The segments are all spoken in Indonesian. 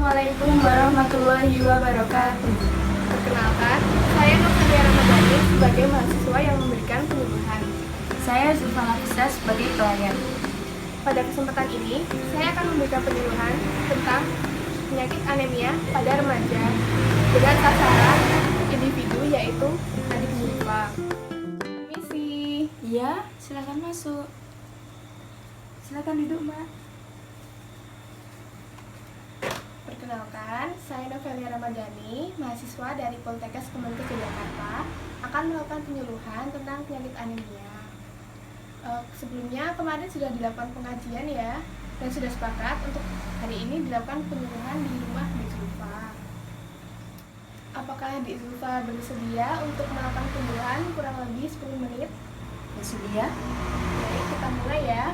Assalamualaikum warahmatullahi wabarakatuh. Perkenalkan, saya Nurhania Ramadhani sebagai mahasiswa yang memberikan penyuluhan. Saya Zulfa Nafisa sebagai pelayan. Pada kesempatan ini, saya akan memberikan penyuluhan tentang penyakit anemia pada remaja dengan sasaran individu yaitu adik Zulfa. Misi. Iya, silakan masuk. Silakan duduk, Mbak. Perkenalkan, saya Novelia Ramadhani, mahasiswa dari Poltekkes Kemenkes Yogyakarta, akan melakukan penyuluhan tentang penyakit anemia. Sebelumnya kemarin sudah dilakukan pengajian ya, dan sudah sepakat untuk hari ini dilakukan penyuluhan di rumah Dik Zulfa. Apakah Dik Zulfa bersedia untuk melakukan penyuluhan kurang lebih 10 menit? Bersedia? Baik, kita mulai ya.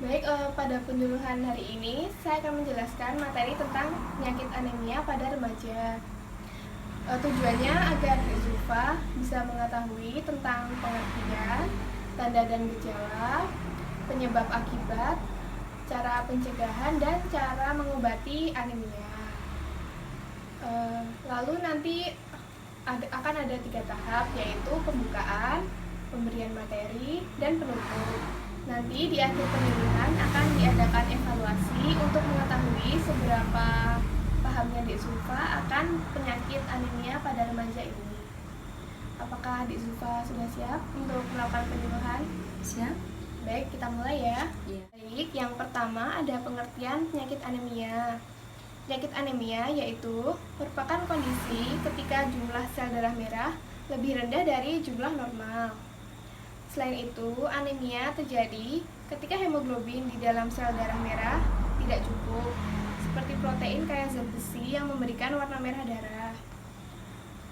Baik, pada penyuluhan hari ini saya akan menjelaskan materi tentang penyakit anemia pada remaja. Tujuannya agar Dik Zulfa bisa mengetahui tentang pengertian, tanda dan gejala, penyebab akibat, cara pencegahan, dan cara mengobati anemia. Lalu nanti akan ada 3 tahap, yaitu pembukaan, pemberian materi, dan penutup. Nanti di akhir penyuluhan akan diadakan evaluasi untuk mengetahui seberapa pahamnya Dik Zulfa akan penyakit anemia pada remaja ini. Apakah Dik Zulfa sudah siap untuk melakukan penyuluhan? Siap? Baik, kita mulai ya. Iya. Baik, yang pertama ada pengertian penyakit anemia. Penyakit anemia yaitu merupakan kondisi ketika jumlah sel darah merah lebih rendah dari jumlah normal. Selain itu, anemia terjadi ketika hemoglobin di dalam sel darah merah tidak cukup, seperti protein kaya zat besi yang memberikan warna merah darah.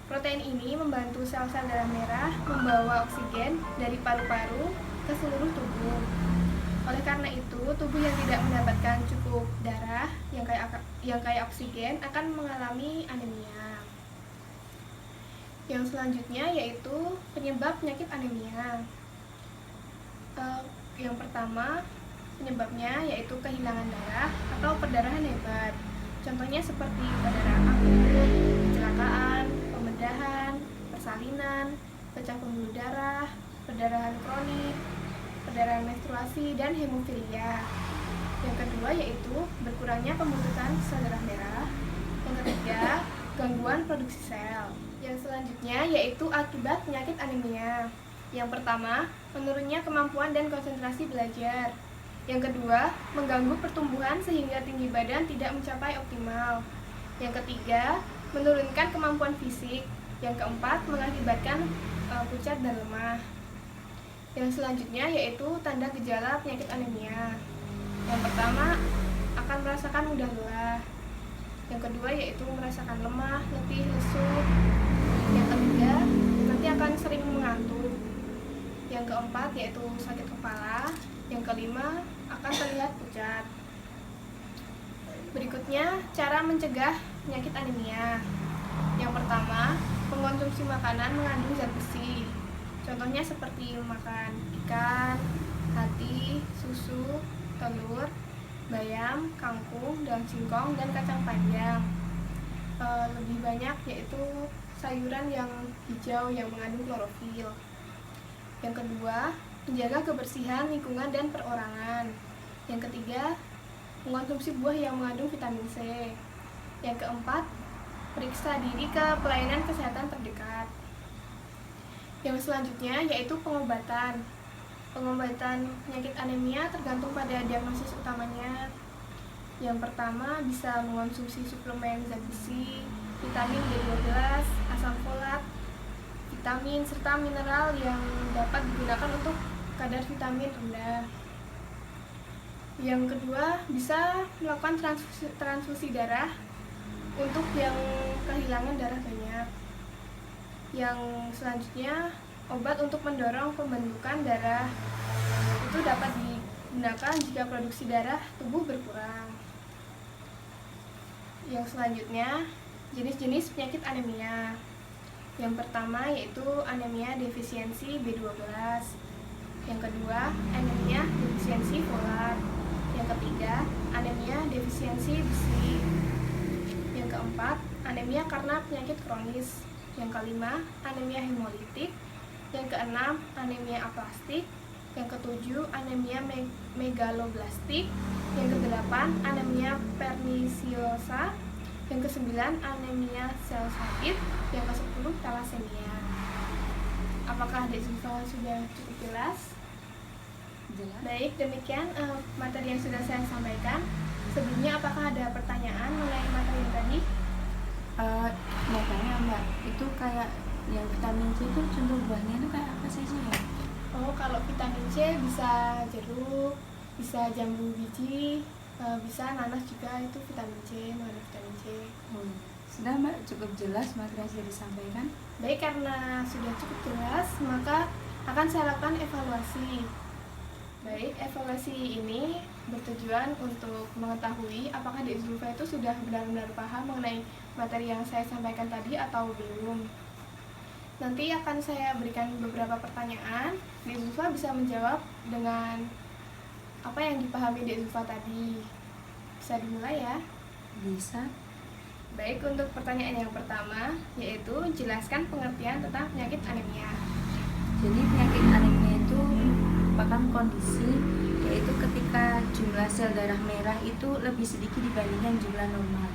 Protein ini membantu sel-sel darah merah membawa oksigen dari paru-paru ke seluruh tubuh. Oleh karena itu, tubuh yang tidak mendapatkan cukup darah yang kaya oksigen akan mengalami anemia. Yang selanjutnya yaitu penyebab penyakit anemia. Yang pertama, penyebabnya yaitu kehilangan darah atau perdarahan hebat. Contohnya seperti perdarahan akut, kecelakaan, pembedahan, persalinan, pecah pembuluh darah, perdarahan kronik, perdarahan menstruasi, dan hemofilia. Yang kedua yaitu berkurangnya pembentukan sel darah merah. Yang ketiga, gangguan produksi sel. Yang selanjutnya yaitu akibat penyakit anemia. Yang pertama, menurunnya kemampuan dan konsentrasi belajar. Yang kedua, mengganggu pertumbuhan sehingga tinggi badan tidak mencapai optimal. Yang ketiga, menurunkan kemampuan fisik. Yang keempat, mengakibatkan pucat dan lemah. Yang selanjutnya yaitu tanda gejala penyakit anemia. Yang pertama, akan merasakan mudah lelah. Yang kedua yaitu merasakan lemah, letih, lesu. Yang ketiga, nanti akan sering mengantuk. Yang keempat yaitu sakit kepala. Yang kelima akan terlihat pucat. Berikutnya cara mencegah penyakit anemia. Yang pertama, mengkonsumsi makanan mengandung zat besi. Contohnya seperti makan ikan, hati, susu, telur, bayam, kangkung, daun singkong, dan kacang panjang. Lebih banyak yaitu sayuran yang hijau yang mengandung klorofil. Yang kedua, menjaga kebersihan lingkungan dan perorangan. Yang ketiga, mengkonsumsi buah yang mengandung vitamin C. Yang keempat, periksa diri ke pelayanan kesehatan terdekat. Yang selanjutnya yaitu pengobatan. Pengobatan penyakit anemia tergantung pada diagnosis utamanya. Yang pertama bisa mengonsumsi suplemen zat besi, vitamin B12, asam folat, vitamin serta mineral yang dapat digunakan untuk kadar vitamin rendah. Yang kedua, bisa melakukan transfusi darah untuk yang kehilangan darah banyak. Yang selanjutnya, obat untuk mendorong pembentukan darah itu dapat digunakan jika produksi darah tubuh berkurang. Yang selanjutnya, jenis-jenis penyakit anemia. Yang pertama yaitu anemia defisiensi B12. Yang kedua, anemia defisiensi folat. Yang ketiga, anemia defisiensi besi. Yang keempat, anemia karena penyakit kronis. Yang kelima, anemia hemolitik. Yang keenam, anemia aplastik. Yang ketujuh, anemia megaloblastik. Yang kedelapan, anemia pernisiosa. Yang kesembilan, anemia sel sakit. Yang kesepuluh, thalassemia. Apakah Dek Zulfa sudah cukup jelas? Jelas. Baik, demikian materi yang sudah saya sampaikan. Sebelumnya, apakah ada pertanyaan mengenai materi yang tadi? Mau tanya Mbak, itu kayak yang vitamin C itu contoh buahnya itu kayak apa sih ya? Oh, kalau vitamin C bisa jeruk, bisa jambu biji, bisa nanas juga, itu vitamin C, mengandung vitamin C. Sudah Mbak, cukup jelas materi yang sudah disampaikan. Baik, karena sudah cukup jelas, maka akan saya lakukan evaluasi. Baik, evaluasi ini bertujuan untuk mengetahui apakah Dek Zulfa itu sudah benar-benar paham mengenai materi yang saya sampaikan tadi atau belum. Nanti akan saya berikan beberapa pertanyaan. Dek Zulfa bisa menjawab dengan apa yang dipahami Dek Zulfa tadi. Bisa dimulai ya? Bisa. Baik, untuk pertanyaan yang pertama, yaitu jelaskan pengertian tentang penyakit anemia. Jadi penyakit anemia itu merupakan kondisi yaitu ketika jumlah sel darah merah itu lebih sedikit dibandingkan jumlah normal.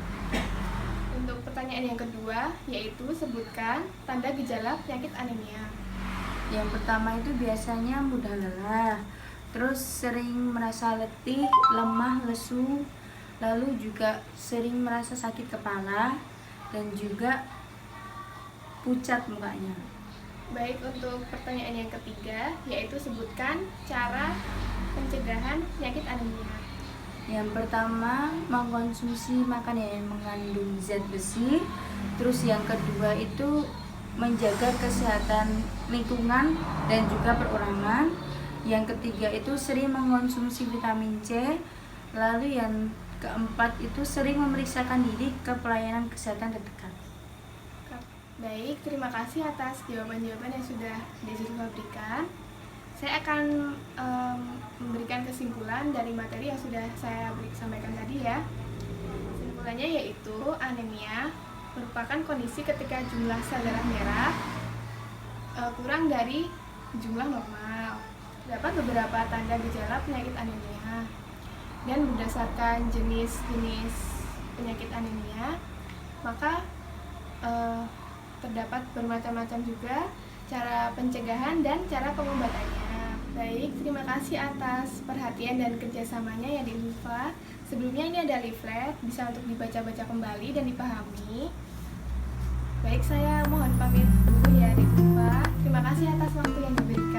Untuk pertanyaan yang kedua, yaitu sebutkan tanda gejala penyakit anemia. Yang pertama itu biasanya mudah lelah, terus sering merasa letih, lemah, lesu, lalu juga sering merasa sakit kepala dan juga pucat mukanya. Baik, untuk pertanyaan yang ketiga, yaitu sebutkan cara pencegahan penyakit anemia. Yang pertama, mengkonsumsi makanan yang mengandung zat besi. Terus yang kedua itu menjaga kesehatan lingkungan dan juga perorangan. Yang ketiga itu sering mengkonsumsi vitamin C. Lalu yang keempat itu sering memeriksakan diri ke pelayanan kesehatan terdekat. Baik, terima kasih atas jawaban-jawaban yang sudah Dek Zulfa berikan. Saya akan memberikan kesimpulan dari materi yang sudah saya sampaikan tadi ya. Kesimpulannya yaitu anemia merupakan kondisi ketika jumlah sel darah merah kurang dari jumlah normal. Terdapat beberapa tanda gejala penyakit anemia, dan berdasarkan jenis-jenis penyakit anemia, maka terdapat bermacam-macam juga cara pencegahan dan cara pengobatannya. Baik, terima kasih atas perhatian dan kerjasamanya ya Dek Zulfa. Sebelumnya ini ada leaflet, bisa untuk dibaca-baca kembali dan dipahami. Baik, saya mohon pamit dulu ya Dek Zulfa. Terima kasih atas waktu yang diberikan.